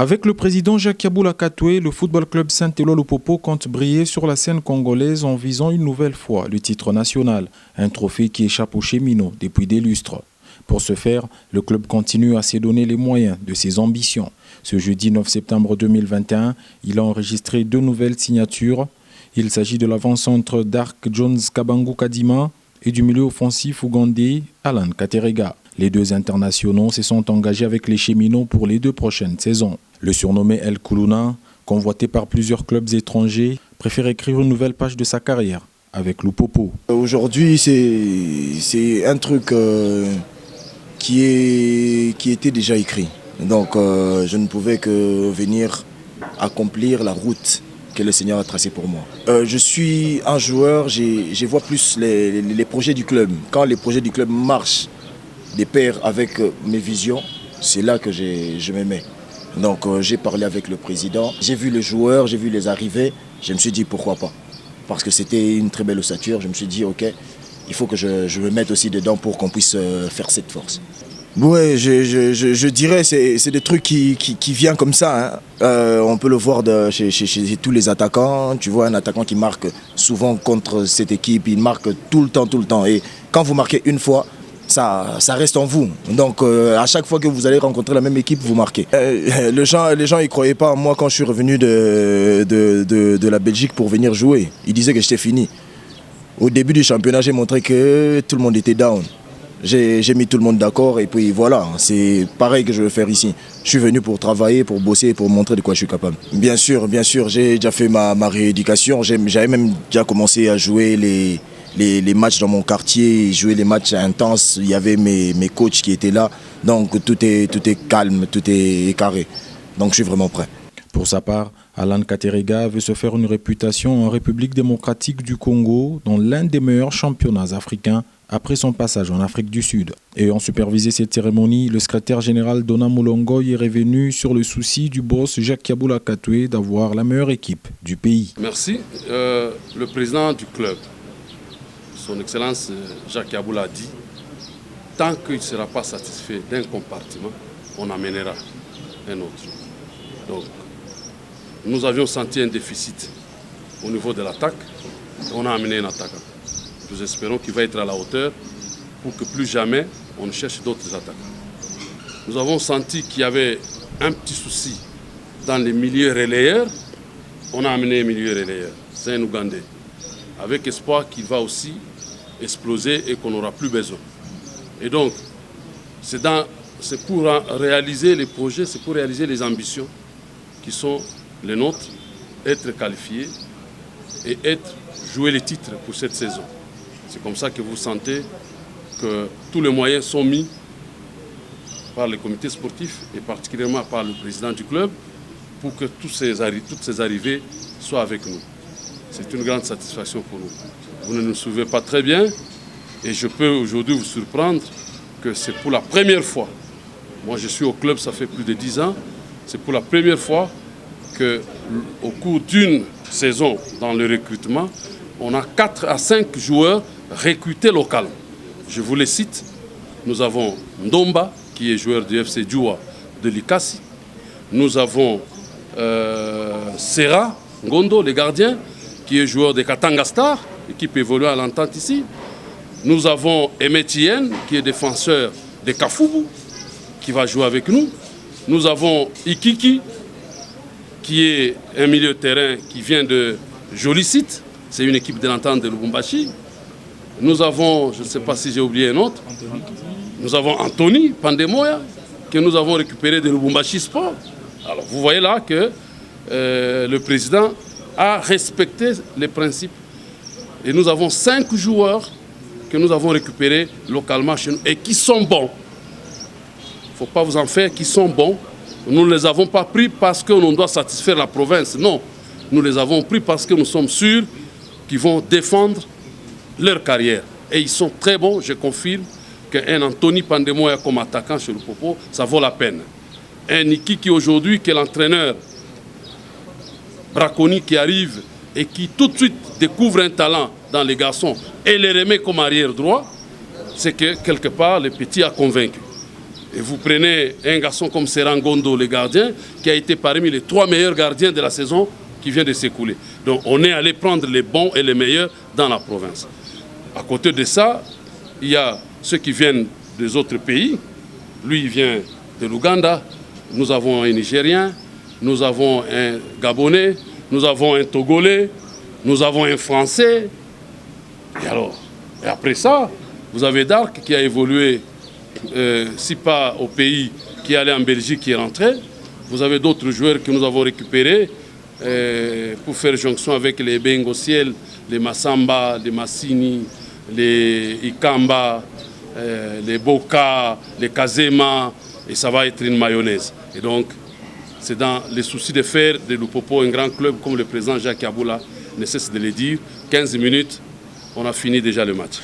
Avec le président Jacques Yaboula Katoué, le football club Saint-Éloi-le-Popo compte briller sur la scène congolaise en visant une nouvelle fois le titre national, un trophée qui échappe aux Cheminots depuis des lustres. Pour ce faire, le club continue à se donner les moyens de ses ambitions. Ce jeudi 9 septembre 2021, il a enregistré 2 nouvelles signatures. Il s'agit de l'avant-centre d'Arc Jones Kabangu Kadima et du milieu offensif ougandais Alan Katerega. Les 2 internationaux se sont engagés avec les Cheminots pour les 2 prochaines saisons. Le surnommé El Koulouna, convoité par plusieurs clubs étrangers, préfère écrire une nouvelle page de sa carrière avec Lupopo. Aujourd'hui, c'est un truc qui était déjà écrit. Donc je ne pouvais que venir accomplir la route que le Seigneur a tracée pour moi. Je suis un joueur, je vois plus les projets du club. Quand les projets du club marchent de pair avec mes visions, c'est là que je me mets. Donc j'ai parlé avec le président, j'ai vu les joueurs, j'ai vu les arrivées, je me suis dit pourquoi pas. Parce que c'était une très belle ossature, je me suis dit ok, il faut que je me mette aussi dedans pour qu'on puisse faire cette force. Ouais, je dirais c'est des trucs qui viennent comme ça. Hein. On peut le voir chez tous les attaquants. Tu vois un attaquant qui marque souvent contre cette équipe, il marque tout le temps. Et quand vous marquez une fois, ça reste en vous. Donc à chaque fois que vous allez rencontrer la même équipe, vous marquez. Les gens ne croyaient pas en moi quand je suis revenu de la Belgique pour venir jouer. Ils disaient que j'étais fini. Au début du championnat, j'ai montré que tout le monde était down. J'ai mis tout le monde d'accord et puis voilà, c'est pareil que je veux faire ici. Je suis venu pour travailler, pour bosser, pour montrer de quoi je suis capable. Bien sûr, j'ai déjà fait ma rééducation. J'avais même déjà commencé à jouer les matchs dans mon quartier, jouer les matchs intenses. Il y avait mes coachs qui étaient là. Donc tout est calme, tout est carré. Donc je suis vraiment prêt. Pour sa part, Alan Katerega veut se faire une réputation en République démocratique du Congo dans l'un des meilleurs championnats africains après son passage en Afrique du Sud. Ayant supervisé cette cérémonie, le secrétaire général Dona Moulongoy est revenu sur le souci du boss Jacques Yaboula Katoué d'avoir la meilleure équipe du pays. Merci. Le président du club, son Excellence Jacques Yaboula a dit, tant qu'il ne sera pas satisfait d'un compartiment, on amènera un autre. Donc, nous avions senti un déficit au niveau de l'attaque, on a amené un attaquant. Nous espérons qu'il va être à la hauteur pour que plus jamais on ne cherche d'autres attaquants. Nous avons senti qu'il y avait un petit souci dans les milieux relayeurs. On a amené un milieu relayeur, c'est un Ougandais, avec espoir qu'il va aussi exploser et qu'on n'aura plus besoin. Et donc, c'est pour réaliser les projets, c'est pour réaliser les ambitions qui sont les nôtres, être qualifiés et jouer les titres pour cette saison. C'est comme ça que vous sentez que tous les moyens sont mis par le comité sportif et particulièrement par le président du club pour que toutes ces arrivées soient avec nous. C'est une grande satisfaction pour nous. Vous ne nous suivez pas très bien et je peux aujourd'hui vous surprendre que c'est pour la première fois. Moi je suis au club, ça fait plus de 10 ans. C'est pour la première fois qu'au cours d'une saison dans le recrutement, on a 4 à 5 joueurs recrutés localement. Je vous les cite. Nous avons Ndomba, qui est joueur du FC Djoua de Likasi. Nous avons Serra Ngondo, le gardien, qui est joueur de Katanga Star, équipe évolue à l'entente ici. Nous avons Emetien, qui est défenseur de Kafoubou, qui va jouer avec nous. Nous avons Ikiki, qui est un milieu de terrain qui vient de Jolicite. C'est une équipe de l'entente de Lubumbashi. Nous avons, je ne sais pas si j'ai oublié un autre, nous avons Anthony Pandemoya, que nous avons récupéré de Lubumbashi Sport. Alors vous voyez là que le président a respecté les principes. Et nous avons 5 joueurs que nous avons récupérés localement chez nous et qui sont bons. Il ne faut pas vous en faire, qui sont bons. Nous ne les avons pas pris parce qu'on doit satisfaire la province. Non, nous les avons pris parce que nous sommes sûrs qu'ils vont défendre leur carrière. Et ils sont très bons, je confirme qu'un Anthony Pandemoya comme attaquant chez le Popo, ça vaut la peine. Un Niki qui aujourd'hui, qui est l'entraîneur Braconi qui arrive et qui tout de suite découvre un talent dans les garçons et les remet comme arrière droit, c'est que quelque part le petit a convaincu. Et vous prenez un garçon comme Serangondo, le gardien, qui a été parmi les 3 meilleurs gardiens de la saison qui vient de s'écouler. Donc on est allé prendre les bons et les meilleurs dans la province. À côté de ça, il y a ceux qui viennent des autres pays. Lui, il vient de l'Ouganda. Nous avons un Nigérien, nous avons un Gabonais, nous avons un Togolais, nous avons un Français. Et après ça, vous avez Dark qui a évolué, si pas au pays, qui est allé en Belgique, qui est rentré. Vous avez d'autres joueurs que nous avons récupérés pour faire jonction avec les Bengociel, les Massamba, les Massini, les Ikamba, les Boka, les Kazema, et ça va être une mayonnaise. Et donc, c'est dans les soucis de faire de Lupopo un grand club, comme le président Jacques Yaboula ne cesse de le dire. 15 minutes, on a fini déjà le match.